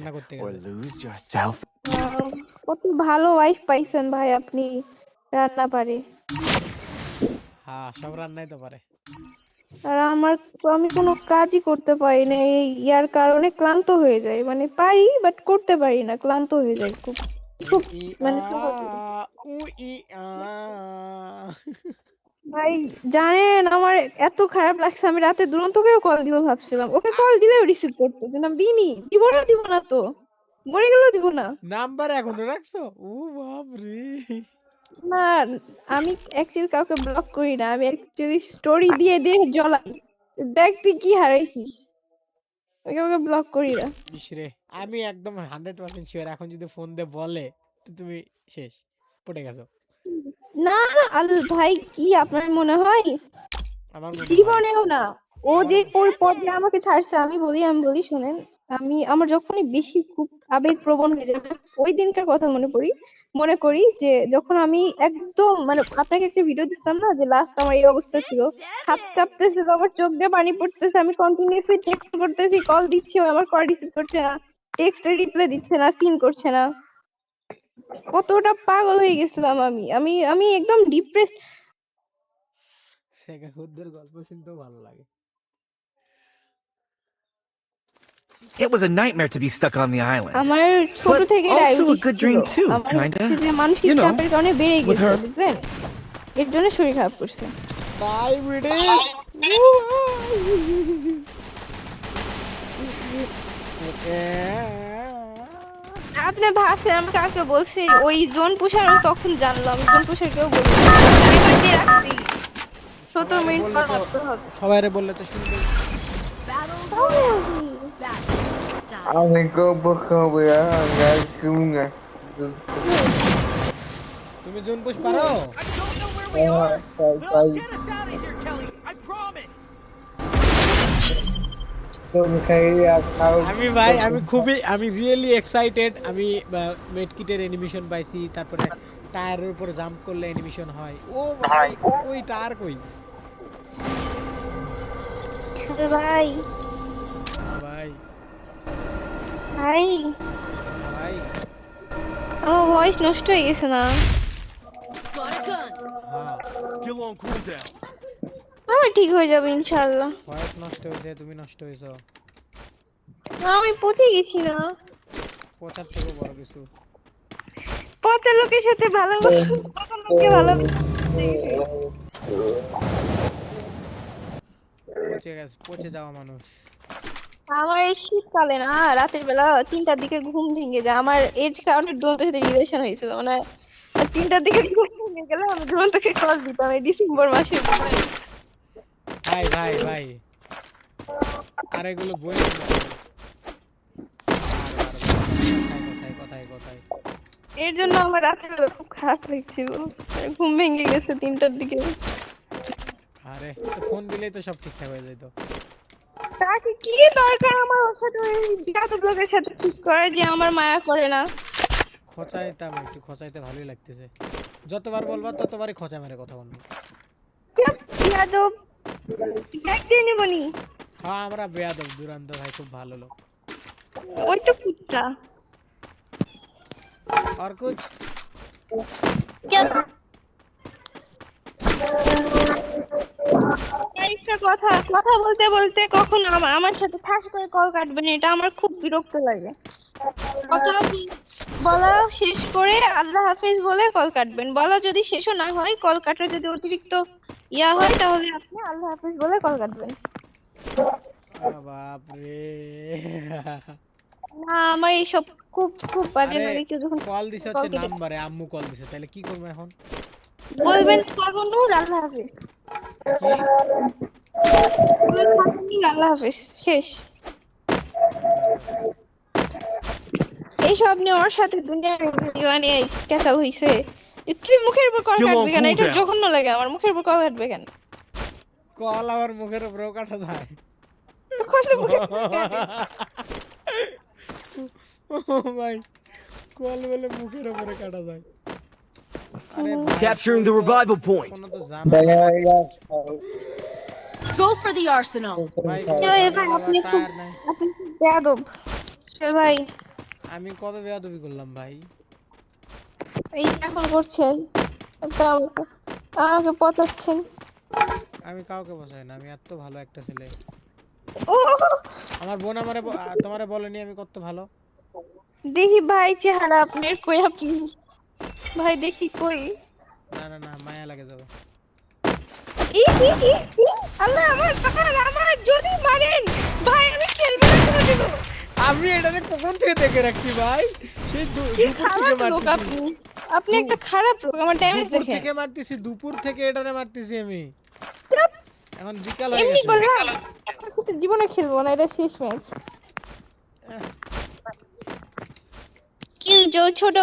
রান্না করতে or গেছে। lose yourself. Wow, কত ভালো ওয়াইফ পাইছেন ভাই আপনি, রান্না পারে। হ্যাঁ, সব রান্নাই তো পারে। আর আমার তো, আমি কোনো কাজই করতে পারি না, এই ইয়ার কারণে ক্লান্ত হয়ে যাই, মানে পারি বাট করতে পারি না, ক্লান্ত হয়ে যাই খুব উ খুব ই আ মানে সহজে। উ ই আ ভাই জানেন আমার এত খারাপ লাগছে, আমি রাতে দুরন্তকেও কল দিব ভাবছিলাম, ওকে কল দিলেও রিসিভ করতো, কিন্তু আমি দিইনি, দিব না তো, মরে গেলেও দিব না। নাম্বার এখনো রাখছো? ও বাপ রে! না, আমি অ্যাকচুয়ালি কাউকে ব্লক করি না, আমি অ্যাকচুয়ালি স্টোরি দিয়ে দিয়ে জ্বলাই, দেখ তুই কি হারাইছিস, ওকে ব্লক করি না। ইসরে, আমি একদম 100% শিওর এখন যদি ফোন দিয়ে বলে তো তুমি শেষ। পড়ে গেছো। না না ভাই, কি আপনার মনে হয়? আমার মনে হয়। জীবনেও না। ও আমার যে কোন পর্যায়ে আমাকে ছাড়ছে, আমি বলি শোনেন, আমার যখনই বেশি খুব আবেগপ্রবণ হয়ে যায়, ওই দিনকার কথা মনে করি যে যখন আমি একদম মানে আপনাকে একটা ভিডিও দিতাম না, যে লাস্ট আমার এই অবস্থা ছিল, হাত কাঁপতেছিল, আমার চোখ দিয়ে পানি পড়তেছে, আমি কন্টিনিউয়াসলি টেক্সট করতেছি, কল দিচ্ছি, ও আমার কল রিসিভ করছে না, টেক্সটে রিপ্লাই দিচ্ছে না, সিন করছে না, কতটা পাগল হয়ে গেছিলাম আমি আমি আমি একদম ডিপ্রেসড। শেখা খুদের গল্প শুনতেও ভালো লাগে। It was a nightmare to be stuck on the island. আমার ছোট But থেকে also a ডায়াবেটিস good ছিল, dream too, আমার kinda. হচ্ছে যে মানসিক You know, চাপের কারণে বেড়ে with গেছে, her. বুঝলেন, এর জন্য শরীর খারাপ করছে। ডায়াবেটিস! আপনি ভাবছেন আমি কাকে বলছি, ওই জোন পুষারও তখন জানলাম, জোন পুষার কেউ বললো না। টাইমার দিয়ে রাখছি, 17 মিনিট পর মারতে হবে। সবাইরে বললে তো শুনবে। Anh có bất không bị ra chung nè. তুমি জুন পুশ পারো? আমি রিয়েলি এক্সাইটেড। আমি মেডকিটের অ্যানিমেশন পাইছি, তারপরে টায়ারের উপর জাম্প করলে অ্যানিমেশন হয়। ও ভাই, ওই টায়ার কই? ভাই ভাই ভাই ভাই আমার ভয়েস নষ্ট হয়ে গেছে না? হ্যাঁ, আমার ঠিক হয়ে যাবে ইনশাআল্লাহ। ভয়েস নষ্ট হয়েছে, তুমি নষ্ট হয়েছো। আমি পচে গেছি না, পচার থেকে বড় কিছু। পচা লোকের সাথে ভালোবাসা, পচা লোককে ভালোবাসা। পচে যাওয়া মানুষ। আমার এই শীতকালে না রাতের বেলা 3টার দিকে ঘুম ভেঙে যায়, আমার এর কারণে দুরন্তের সাথে রিলেশন হয়েছিল, মানে 3টার দিকে ঘুম ভেঙে গেলে আমি দুরন্তকে কল দিতাম এই ডিসেম্বর মাসে। ভাই ভাই ভাই, আর এগুলো বই কোথায় এর জন্য আমার রাতের বেলা খুব খারাপ লাগছিল, ঘুম ভেঙে গেছে 3টার দিকে। আরে ফোন দিলেই তো সব ঠিকঠাক হয়ে যেত। তাকে কি দরকার আমার ওর সাথে ওই বিরাট লোকের সাথে ঠিক করে, যে আমার মায়া করে না। খোঁচাইতাম, একটু খোঁচাইতে ভালোই লাগতেছে। যতবার বলবা ততবারই খোঁচা মেরে কথা বলবো। বিয়াদব, ব্যাগ দিয়ে নিবনি। হ্যাঁ, আমরা বেয়াদব। দুরান্ত ভাই খুব ভালো লোক। ওই তো কুত্তা। আর কুছ একটা কথা কথা বলতে বলতে কখন আমার সাথে ঠাস করে কল কাটবেন, এটা আমার খুব বিরক্ত লাগে। কথা বলা শেষ করে আল্লাহ হাফেজ বলে কল কাটবেন, বলা যদি শেষও না হয়, কল কাটার যদি অতিরিক্ত ইয়া হয়, তাহলে আপনি আল্লাহ হাফেজ বলে কল কাটবেন। বাপ রে! না, আমার এইসব খুব খুব বাজে আরে লাগে। কেউ যখন কল দিছে হচ্ছে নাম্বারে, আম্মু কল দিছে, তাহলে কি করবো এখন? বলবেন ফাগুনুর আল্লাহ হাফেজ, বলবেন ফাগুনুর আল্লাহ হাফেজ, শেষ। এইসব নিয়ে ওর সাথে দুনিয়ার মানে ক্যাসাল হইছে। তুই মুখের উপর কল কাটবে কেন? এটা জঘন্য লাগে আমার, মুখের উপর কল কাটবে কেন? কল আবার মুখের উপরেও কাটা যায়? ও ভাই, কল বলে মুখের উপরে কাটা যায়? আরে Capturing the revival point. কোনো তো জানা Go for the arsenal. ভাই, আপনি খুব বেয়াদব ভাই। আমি কবে বেয়াদবি করলাম ভাই? এই এখন করছেন, তা আমাকে পচাচ্ছেন। আমি কাউকে বসাই না, আমি এত ভালো একটা ছেলে। ও আমার বোন তোমারে বলেনি আমি কত ভালো? দেখি ভাই চেহারা আপনার, কই আপনি ভাই? দেখি কই। না না না, মায়া লাগে যাবে। ই ই ই ই, আল্লাহ আমার যদি মারেন ভাই আমি খেলবো না কোনোদিনও। আমি এটাকে কখন থেকে দেখে রাখছি ভাই, সেই কি দুপুর থেকে খারাপ লোক মারতেছি। আপনি, আপনি একটা খারাপ লোক। আমার ড্যামেজ দুপুর দেখেন। থেকে মারতেছি, দুপুর থেকে এটারে মারতেছি আমি। ধ্যাৎ, এখন বিকাল হয়ে এমনি গেছে। বললাম আপনার সাথে জীবনে খেলবো না, এটা শেষ ম্যাচ। আহ, কি ছোট